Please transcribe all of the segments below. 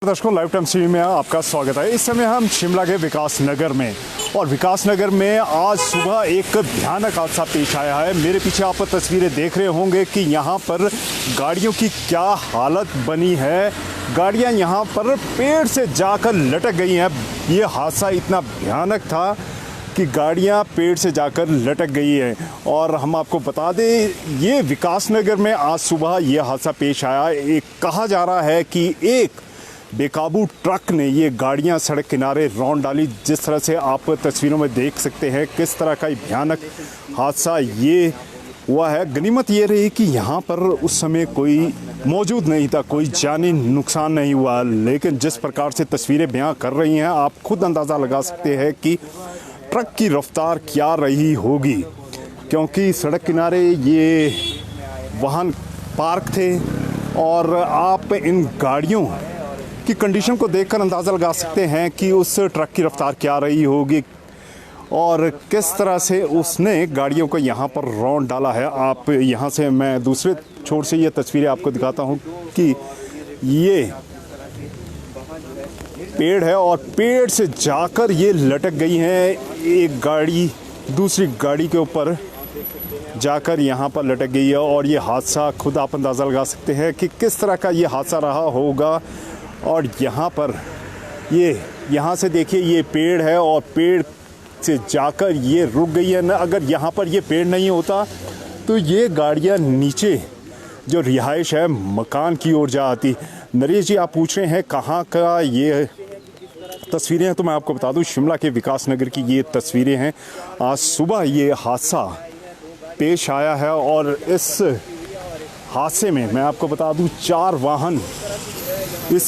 दर्शकों, live time TV में आपका स्वागत है। इस समय हम शिमला के विकास नगर में और विकास नगर में आज सुबह एक भयानक हादसा पेश आया है। मेरे पीछे आप तस्वीरें देख रहे होंगे कि यहाँ पर गाड़ियों की क्या हालत बनी है। गाड़ियाँ यहाँ पर पेड़ से जाकर लटक गई हैं। ये हादसा इतना भयानक था कि गाड़ियाँ पेड़ से जाकर लटक गई है। और हम आपको बता दें, ये विकास नगर में आज सुबह ये हादसा पेश आया। एक कहा जा रहा है कि एक बेकाबू ट्रक ने ये गाड़ियां सड़क किनारे रौंद डाली। जिस तरह से आप तस्वीरों में देख सकते हैं किस तरह का भयानक हादसा ये हुआ है। गनीमत ये रही कि यहाँ पर उस समय कोई मौजूद नहीं था, कोई जानी नुकसान नहीं हुआ। लेकिन जिस प्रकार से तस्वीरें बयां कर रही हैं, आप खुद अंदाज़ा लगा सकते हैं कि ट्रक की रफ्तार क्या रही होगी, क्योंकि सड़क किनारे ये वाहन पार्क थे और आप इन गाड़ियों की कंडीशन को देखकर अंदाज़ा लगा सकते हैं कि उस ट्रक की रफ्तार क्या रही होगी और किस तरह से उसने गाड़ियों को यहाँ पर रौंद डाला है। आप यहाँ से मैं दूसरे छोर से ये तस्वीरें आपको दिखाता हूँ कि ये पेड़ है और पेड़ से जाकर ये लटक गई हैं। एक गाड़ी दूसरी गाड़ी के ऊपर जाकर यहाँ पर लटक गई है और ये हादसा खुद आप अंदाज़ा लगा सकते हैं कि किस तरह का ये हादसा रहा होगा। और यहाँ पर यहाँ से देखिए, ये पेड़ है और पेड़ से जाकर ये रुक गई है। न अगर यहाँ पर ये पेड़ नहीं होता तो ये गाड़ियाँ नीचे जो रिहाइश है मकान की ओर जा आती। नरेश जी, आप पूछ रहे हैं कहाँ का ये तस्वीरें हैं, तो मैं आपको बता दूं शिमला के विकास नगर की ये तस्वीरें हैं। आज सुबह ये हादसा पेश आया है और इस हादसे में मैं आपको बता दूं 4 वाहन इस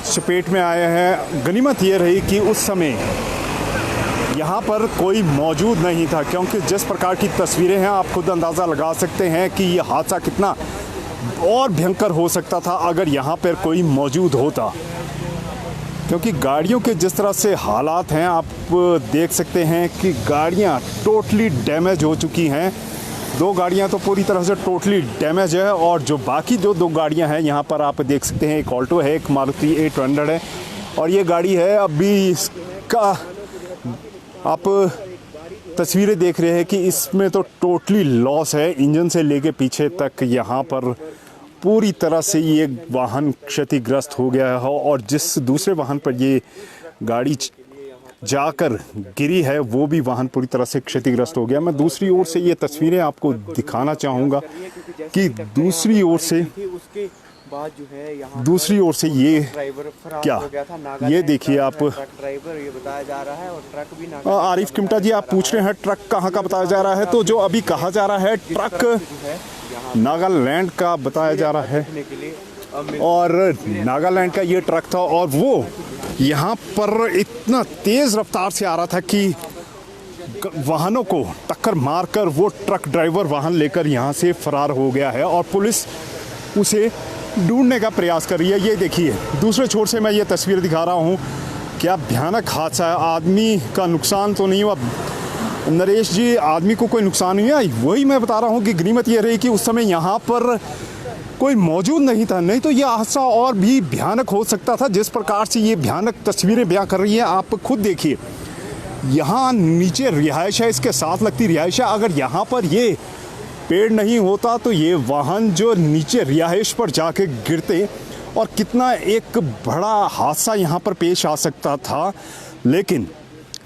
चपेट में आए हैं। गनीमत ये रही कि उस समय यहाँ पर कोई मौजूद नहीं था, क्योंकि जिस प्रकार की तस्वीरें हैं आप खुद अंदाज़ा लगा सकते हैं कि ये हादसा कितना और भयंकर हो सकता था अगर यहाँ पर कोई मौजूद होता। क्योंकि गाड़ियों के जिस तरह से हालात हैं आप देख सकते हैं कि गाड़ियाँ टोटली डैमेज हो चुकी हैं। 2 गाड़ियां तो पूरी तरह से टोटली डैमेज है और जो बाकी जो 2 गाड़ियां हैं यहाँ पर आप देख सकते हैं, एक ऑल्टो है, एक मारुति 800 है और ये गाड़ी है। अभी इसका आप तस्वीरें देख रहे हैं कि इसमें तो टोटली लॉस है। इंजन से लेके पीछे तक यहाँ पर पूरी तरह से ये वाहन क्षतिग्रस्त हो गया है और जिस दूसरे वाहन पर ये गाड़ी जाकर गिरी है वो भी वाहन पूरी तरह से क्षतिग्रस्त हो गया। मैं दूसरी ओर से ये तस्वीरें आपको दिखाना चाहूँगा कि दूसरी ओर से ये क्या, ये देखिए आप, ये बताया जा रहा है और ट्रक भी आरिफ किमटा जी, आप पूछ रहे हैं ट्रक कहाँ का बताया जा रहा है, तो जो अभी कहा जा रहा है ट्रक नागालैंड का बताया जा रहा है और नागालैंड का ये ट्रक था और वो यहाँ पर इतना तेज़ रफ्तार से आ रहा था कि वाहनों को टक्कर मारकर वो ट्रक ड्राइवर वाहन लेकर यहाँ से फरार हो गया है और पुलिस उसे ढूंढने का प्रयास कर रही है। ये देखिए, दूसरे छोर से मैं ये तस्वीर दिखा रहा हूँ। क्या भयानक हादसा है। आदमी का नुकसान तो नहीं हुआ नरेश जी, आदमी को कोई नुकसान नहीं हुआ। वही मैं बता रहा हूँ कि गनीमत ये रही कि उस समय यहाँ पर कोई मौजूद नहीं था, नहीं तो ये हादसा और भी भयानक हो सकता था। जिस प्रकार से ये भयानक तस्वीरें बयां कर रही हैं आप खुद देखिए। यहाँ नीचे रिहाइश है, इसके साथ लगती रिहाइश है। अगर यहाँ पर ये पेड़ नहीं होता तो ये वाहन जो नीचे रिहाइश पर जाके गिरते और कितना एक बड़ा हादसा यहाँ पर पेश आ सकता था। लेकिन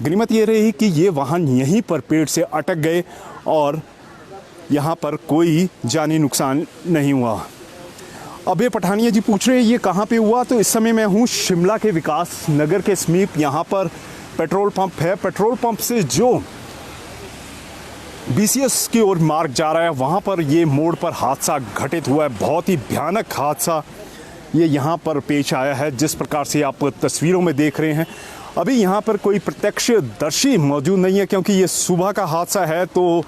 गनीमत ये रही कि ये वाहन यहीं पर पेड़ से अटक गए और यहाँ पर कोई जानी नुकसान नहीं हुआ। अभय पठानिया जी पूछ रहे हैं ये कहाँ पे हुआ, तो इस समय मैं हूँ शिमला के विकास नगर के समीप। यहाँ पर पेट्रोल पंप है। पेट्रोल पंप से जो BCS की ओर मार्ग जा रहा है वहाँ पर ये मोड़ पर हादसा घटित हुआ है। बहुत ही भयानक हादसा ये यहाँ पर पेश आया है, जिस प्रकार से आप तस्वीरों में देख रहे हैं। अभी यहाँ पर कोई प्रत्यक्षदर्शी मौजूद नहीं है, क्योंकि ये सुबह का हादसा है तो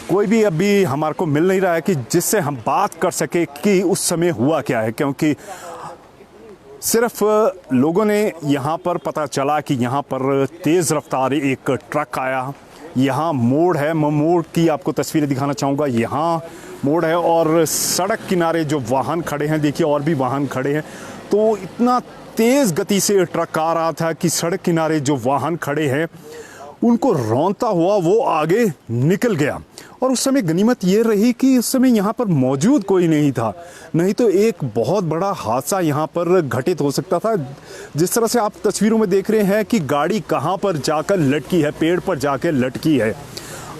कोई भी अभी हमारे को मिल नहीं रहा है कि जिससे हम बात कर सके कि उस समय हुआ क्या है। क्योंकि सिर्फ लोगों ने यहाँ पर पता चला कि यहाँ पर तेज़ रफ्तार एक ट्रक आया। यहाँ मोड़ है, मैं मोड़ की आपको तस्वीरें दिखाना चाहूँगा। यहाँ मोड़ है और सड़क किनारे जो वाहन खड़े हैं, देखिए और भी वाहन खड़े हैं। तो इतना तेज़ गति से ट्रक आ रहा था कि सड़क किनारे जो वाहन खड़े हैं उनको रौंदता हुआ वो आगे निकल गया। और उस समय गनीमत ये रही कि उस समय यहाँ पर मौजूद कोई नहीं था, नहीं तो एक बहुत बड़ा हादसा यहाँ पर घटित हो सकता था। जिस तरह से आप तस्वीरों में देख रहे हैं कि गाड़ी कहाँ पर जाकर लटकी है, पेड़ पर जाकर लटकी है।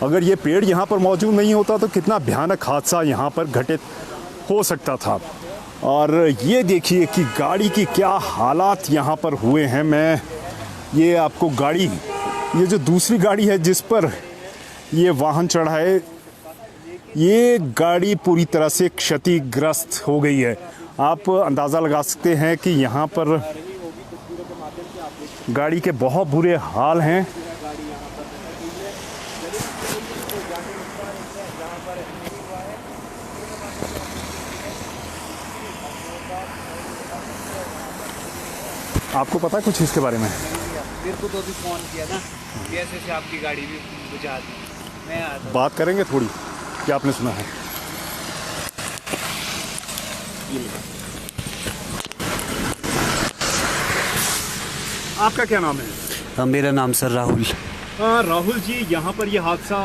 अगर ये पेड़ यहाँ पर मौजूद नहीं होता तो कितना भयानक हादसा यहाँ पर घटित हो सकता था। और ये देखिए कि गाड़ी की क्या हालात यहाँ पर हुए हैं। मैं ये आपको गाड़ी, ये जो दूसरी गाड़ी है जिस पर ये वाहन चढ़ा है, ये गाड़ी पूरी तरह से क्षतिग्रस्त हो गई है। आप अंदाज़ा लगा सकते हैं कि यहाँ पर गाड़ी के बहुत बुरे हाल हैं। आपको पता है कुछ इसके बारे में? मेरे को तो अभी फ़ोन किया ना, कैसे से आपकी गाड़ी भी बुझा दी। मैं आता बात करेंगे थोड़ी, क्या आपने सुना है? आपका क्या नाम है? मेरा नाम सर राहुल। राहुल जी, यहाँ पर ये हादसा,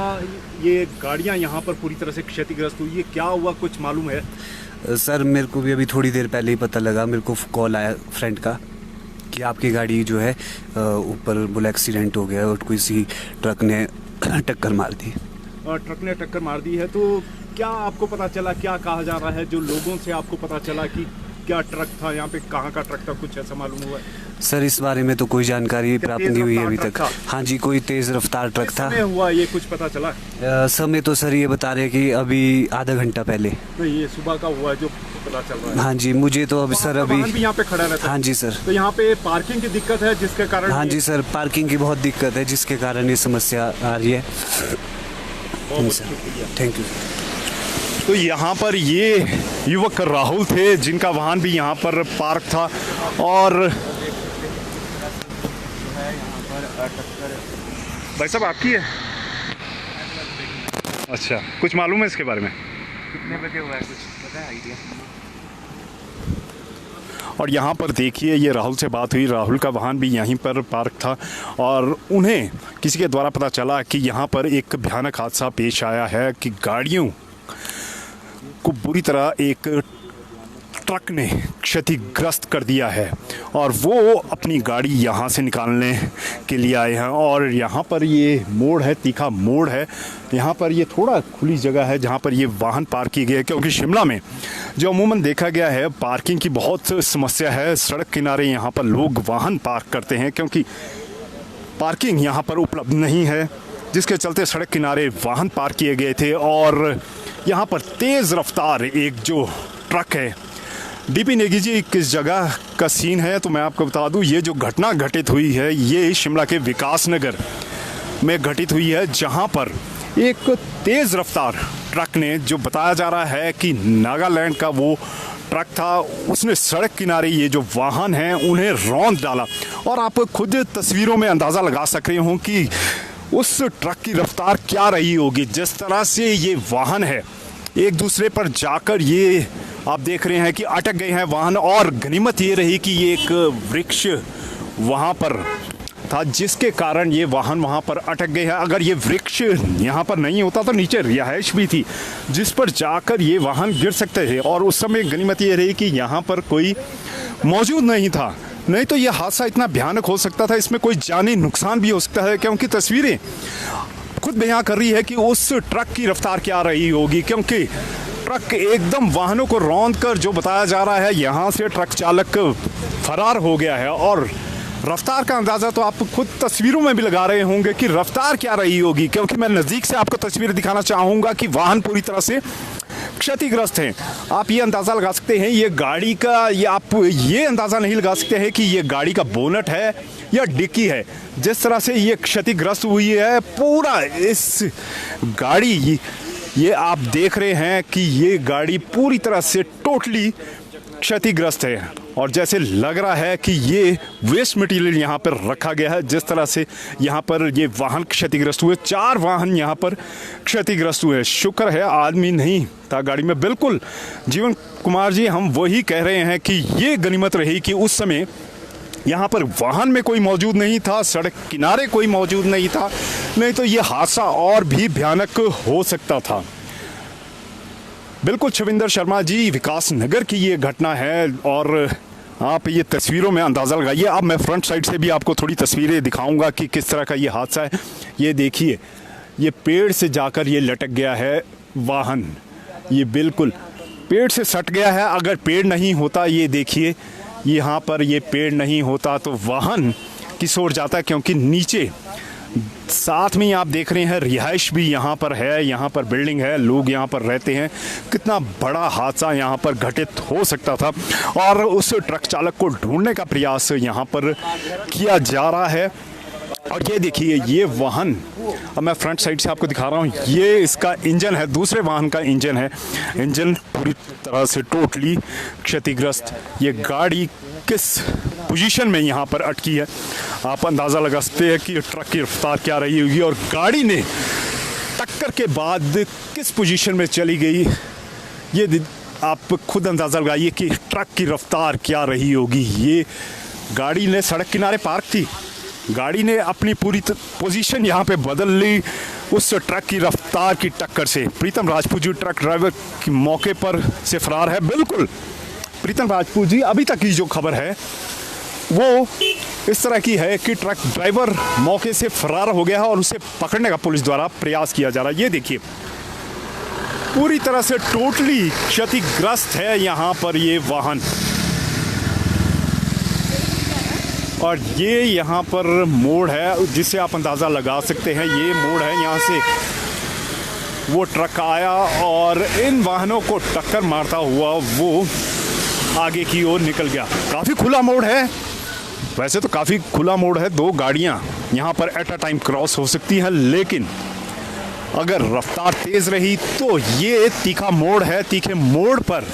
ये गाड़ियाँ यहाँ पर पूरी तरह से क्षतिग्रस्त हुई, ये क्या हुआ कुछ मालूम है? सर मेरे को भी अभी थोड़ी देर पहले ही पता लगा, मेरे को कॉल आया फ्रेंड का कि आपकी गाड़ी जो है ऊपर बुला एक्सीडेंट हो गया और किसी ट्रक ने टक्कर मार दी। ट्रक ने टक्कर मार दी है, तो क्या आपको पता चला, क्या कहा जा रहा है? जो लोगों से आपको पता चला कि क्या ट्रक था यहाँ पे, कहाँ का ट्रक था, कुछ ऐसा मालूम हुआ है? सर इस बारे में तो कोई जानकारी प्राप्त नहीं हुई अभी तक। हाँ जी, कोई तेज़ रफ्तार ट्रक था। समय हुआ ये कुछ पता चला? समय तो सर ये बता रहे कि अभी आधा घंटा पहले। नहीं, ये सुबह का हुआ है जो पता चल रहा है। हाँ जी, मुझे तो अभी सर अभी भी यहाँ पे खड़ा रहता है। हाँ जी सर। तो यहाँ पे पार्किंग की दिक्कत है जिसके कारण? हाँ जी सर, पार्किंग की बहुत दिक्कत है जिसके कारण ये समस्या आ रही है। Thank you. तो यहाँ पर ये युवक राहुल थे जिनका वाहन भी यहाँ पर पार्क था और भाई साहब आपकी है? अच्छा, कुछ मालूम है इसके बारे में? कितने बजे हुआ है, कुछ पता है आइडिया? और यहाँ पर देखिए, ये राहुल से बात हुई, राहुल का वाहन भी यहीं पर पार्क था और उन्हें किसी के द्वारा पता चला कि यहाँ पर एक भयानक हादसा पेश आया है कि गाड़ियों को बुरी तरह एक ट्रक ने क्षतिग्रस्त कर दिया है और वो अपनी गाड़ी यहाँ से निकालने के लिए आए हैं। और यहाँ पर ये मोड़ है, तीखा मोड़ है, यहाँ पर ये थोड़ा खुली जगह है जहाँ पर ये वाहन पार्क किए गए, क्योंकि शिमला में जो अमूमन देखा गया है पार्किंग की बहुत समस्या है। सड़क किनारे यहाँ पर लोग वाहन पार्क करते हैं क्योंकि पार्किंग यहाँ पर उपलब्ध नहीं है, जिसके चलते सड़क किनारे वाहन पार्क किए गए थे। और यहाँ पर तेज़ रफ्तार एक जो ट्रक है, डीपी नेगी जी किस जगह का सीन है तो मैं आपको बता दूं, ये जो घटना घटित हुई है ये शिमला के विकास नगर में घटित हुई है, जहां पर एक तेज़ रफ्तार ट्रक ने, जो बताया जा रहा है कि नागालैंड का वो ट्रक था, उसने सड़क किनारे ये जो वाहन हैं उन्हें रौंद डाला। और आप खुद तस्वीरों में अंदाज़ा लगा सक रहे हों कि उस ट्रक की रफ्तार क्या रही होगी। जिस तरह से ये वाहन है एक दूसरे पर जाकर ये आप देख रहे हैं कि अटक गए हैं वाहन। और गनीमत ये रही कि ये एक वृक्ष वहाँ पर था जिसके कारण ये वाहन वहाँ पर अटक गए हैं। अगर ये वृक्ष यहाँ पर नहीं होता तो नीचे रिहाइश भी थी जिस पर जाकर ये वाहन गिर सकते थे। और उस समय गनीमत ये रही कि यहाँ पर कोई मौजूद नहीं था, नहीं तो ये हादसा इतना भयानक हो सकता था, इसमें कोई जानी नुकसान भी हो सकता है। क्योंकि तस्वीरें खुद बयां कर रही है कि उस ट्रक की रफ्तार क्या रही होगी, क्योंकि ट्रक एकदम वाहनों को रौंद कर, जो बताया जा रहा है यहाँ से ट्रक चालक फरार हो गया है। और रफ्तार का अंदाज़ा तो आप खुद तस्वीरों में भी लगा रहे होंगे कि रफ्तार क्या रही होगी, क्योंकि मैं नज़दीक से आपको तस्वीर दिखाना चाहूँगा कि वाहन पूरी तरह से क्षतिग्रस्त हैं। आप ये अंदाज़ा लगा सकते हैं ये गाड़ी का, ये आप ये अंदाज़ा नहीं लगा सकते हैं कि ये गाड़ी का बोनट है या डिक्की है। जिस तरह से ये क्षतिग्रस्त हुई है पूरा इस गाड़ी, ये आप देख रहे हैं कि ये गाड़ी पूरी तरह से टोटली क्षतिग्रस्त है। और जैसे लग रहा है कि ये वेस्ट मटेरियल यहाँ पर रखा गया है। जिस तरह से यहाँ पर ये वाहन क्षतिग्रस्त हुए, 4 वाहन यहाँ पर क्षतिग्रस्त हुए। शुक्र है आदमी नहीं था गाड़ी में। बिल्कुल जीवन कुमार जी, हम वही कह रहे हैं कि ये गनीमत रही कि उस समय यहाँ पर वाहन में कोई मौजूद नहीं था, सड़क किनारे कोई मौजूद नहीं था, नहीं तो ये हादसा और भी भयानक हो सकता था। बिल्कुल छविंदर शर्मा जी, विकास नगर की ये घटना है और आप ये तस्वीरों में अंदाज़ा लगाइए। अब मैं फ्रंट साइड से भी आपको थोड़ी तस्वीरें दिखाऊंगा कि किस तरह का ये हादसा है। ये देखिए, ये पेड़ से जाकर ये लटक गया है वाहन, ये बिल्कुल पेड़ से सट गया है। अगर पेड़ नहीं होता, ये देखिए यहाँ पर ये पेड़ नहीं होता तो वाहन किस ओर जाता, क्योंकि नीचे साथ में ही आप देख रहे हैं रिहाइश भी यहाँ पर है, यहाँ पर बिल्डिंग है, लोग यहाँ पर रहते हैं। कितना बड़ा हादसा यहाँ पर घटित हो सकता था और उस ट्रक चालक को ढूंढने का प्रयास यहाँ पर किया जा रहा है। और ये देखिए, ये वाहन, अब मैं फ्रंट साइड से आपको दिखा रहा हूँ, ये इसका इंजन है, दूसरे वाहन का इंजन है। इंजन पूरी तरह से टोटली क्षतिग्रस्त। ये गाड़ी किस पोजीशन में यहाँ पर अटकी है, आप अंदाज़ा लगा सकते हैं कि ट्रक की रफ्तार क्या रही होगी और गाड़ी ने टक्कर के बाद किस पोजीशन में चली गई। ये आप खुद अंदाज़ा लगाइए कि ट्रक की रफ्तार क्या रही होगी। ये गाड़ी ने सड़क किनारे पार्क थी, गाड़ी ने अपनी पूरी पोजीशन यहाँ पे बदल ली उस ट्रक की रफ्तार की टक्कर से। प्रीतम राजपूत जी, ट्रक ड्राइवर की मौके पर से फरार है। बिल्कुल प्रीतम राजपूत जी, अभी तक की जो खबर है वो इस तरह की है कि ट्रक ड्राइवर मौके से फरार हो गया है और उसे पकड़ने का पुलिस द्वारा प्रयास किया जा रहा है। ये देखिए, पूरी तरह से टोटली क्षतिग्रस्त है यहाँ पर ये वाहन। और ये यहाँ पर मोड़ है जिससे आप अंदाज़ा लगा सकते हैं, ये मोड़ है, यहाँ से वो ट्रक आया और इन वाहनों को टक्कर मारता हुआ वो आगे की ओर निकल गया। काफ़ी खुला मोड़ है, वैसे तो काफ़ी खुला मोड़ है, 2 गाड़ियाँ यहाँ पर एट अ टाइम क्रॉस हो सकती हैं, लेकिन अगर रफ्तार तेज़ रही तो ये तीखा मोड़ है, तीखे मोड़ पर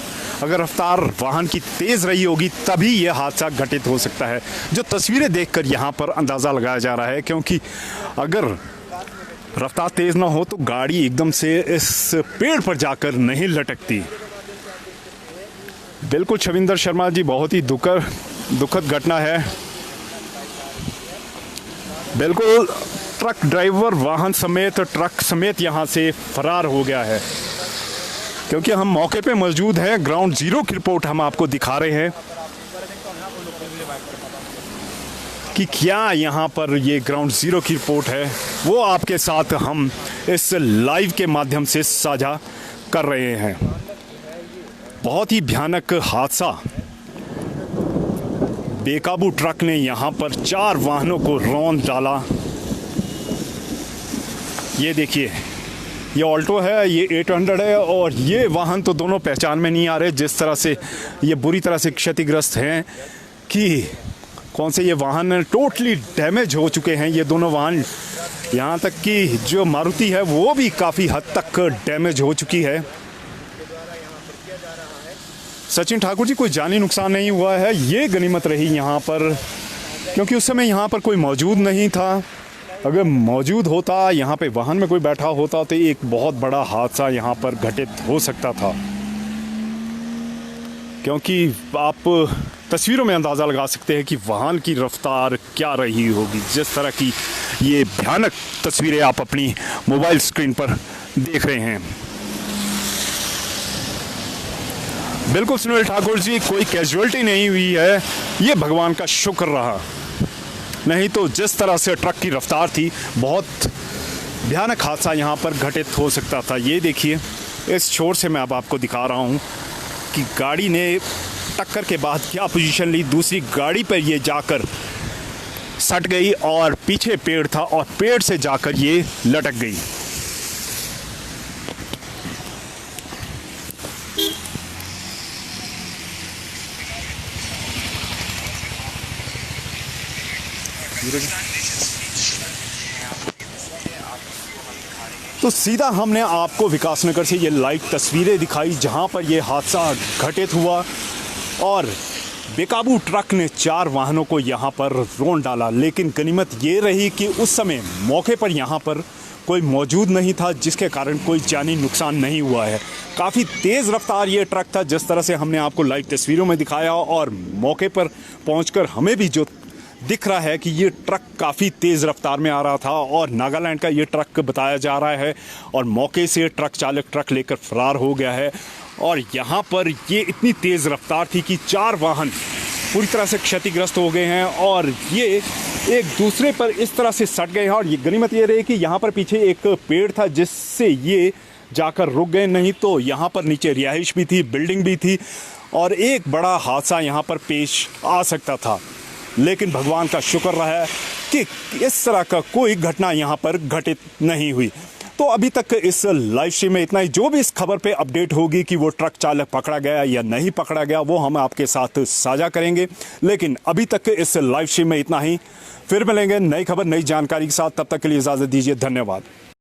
अगर रफ्तार वाहन की तेज़ रही होगी तभी ये हादसा घटित हो सकता है, जो तस्वीरें देखकर यहाँ पर अंदाज़ा लगाया जा रहा है। क्योंकि अगर रफ्तार तेज़ ना हो तो गाड़ी एकदम से इस पेड़ पर जाकर नहीं लटकती। बिल्कुल छविंदर शर्मा जी, बहुत ही दुखद घटना है। बिल्कुल ट्रक ड्राइवर वाहन समेत, ट्रक समेत यहाँ से फरार हो गया है। क्योंकि हम मौके पे मौजूद हैं, ग्राउंड ज़ीरो की रिपोर्ट हम आपको दिखा रहे हैं कि क्या यहाँ पर ये ग्राउंड ज़ीरो की रिपोर्ट है, वो आपके साथ हम इस लाइव के माध्यम से साझा कर रहे हैं। बहुत ही भयानक हादसा, बेकाबू ट्रक ने यहाँ पर 4 वाहनों को रौंद डाला। ये देखिए, ये ऑल्टो है, ये 800 है और ये वाहन तो दोनों पहचान में नहीं आ रहे। जिस तरह से ये बुरी तरह से क्षतिग्रस्त हैं कि कौन से ये वाहन टोटली डैमेज हो चुके हैं, ये दोनों वाहन। यहाँ तक कि जो मारुति है वो भी काफ़ी हद तक डैमेज हो चुकी है। सचिन ठाकुर जी, कोई जानी नुकसान नहीं हुआ है, ये गनीमत रही यहाँ पर, क्योंकि उस समय यहाँ पर कोई मौजूद नहीं था। अगर मौजूद होता, यहाँ पे वाहन में कोई बैठा होता तो एक बहुत बड़ा हादसा यहाँ पर घटित हो सकता था। क्योंकि आप तस्वीरों में अंदाज़ा लगा सकते हैं कि वाहन की रफ्तार क्या रही होगी। जिस तरह की ये भयानक तस्वीरें आप अपनी मोबाइल स्क्रीन पर देख रहे हैं। बिल्कुल सुनील ठाकुर जी, कोई कैजुअल्टी नहीं हुई है, ये भगवान का शुक्र रहा, नहीं तो जिस तरह से ट्रक की रफ्तार थी, बहुत भयानक हादसा यहाँ पर घटित हो सकता था। ये देखिए, इस छोर से मैं अब आपको दिखा रहा हूँ कि गाड़ी ने टक्कर के बाद क्या पोजीशन ली, दूसरी गाड़ी पर ये जाकर सट गई और पीछे पेड़ था और पेड़ से जाकर ये लटक गई। तो सीधा हमने आपको विकासनगर से ये लाइव तस्वीरें दिखाई जहां पर ये हादसा घटित हुआ और बेकाबू ट्रक ने 4 वाहनों को यहाँ पर रोन डाला, लेकिन गनीमत ये रही कि उस समय मौके पर यहाँ पर कोई मौजूद नहीं था, जिसके कारण कोई जानी नुकसान नहीं हुआ है। काफ़ी तेज़ रफ्तार ये ट्रक था, जिस तरह से हमने आपको लाइव तस्वीरों में दिखाया, और मौके पर पहुंचकर हमें भी जो दिख रहा है कि ये ट्रक काफ़ी तेज़ रफ्तार में आ रहा था और नागालैंड का ये ट्रक बताया जा रहा है, और मौके से ट्रक चालक ट्रक लेकर फरार हो गया है। और यहाँ पर ये इतनी तेज़ रफ्तार थी कि 4 वाहन पूरी तरह से क्षतिग्रस्त हो गए हैं और ये एक दूसरे पर इस तरह से सट गए हैं। और ये गनीमत ये रही कि यहाँ पर पीछे एक पेड़ था, जिससे ये जाकर रुक गए, नहीं तो यहाँ पर नीचे रिहाइश भी थी, बिल्डिंग भी थी, और एक बड़ा हादसा यहाँ पर पेश आ सकता था। लेकिन भगवान का शुक्र रहा है कि इस तरह का कोई घटना यहाँ पर घटित नहीं हुई। तो अभी तक इस लाइव स्ट्रीम में इतना ही। जो भी इस खबर पे अपडेट होगी कि वो ट्रक चालक पकड़ा गया या नहीं पकड़ा गया, वो हम आपके साथ साझा करेंगे। लेकिन अभी तक इस लाइव स्ट्रीम में इतना ही। फिर मिलेंगे नई खबर नई जानकारी के साथ, तब तक के लिए इजाज़त दीजिए। धन्यवाद।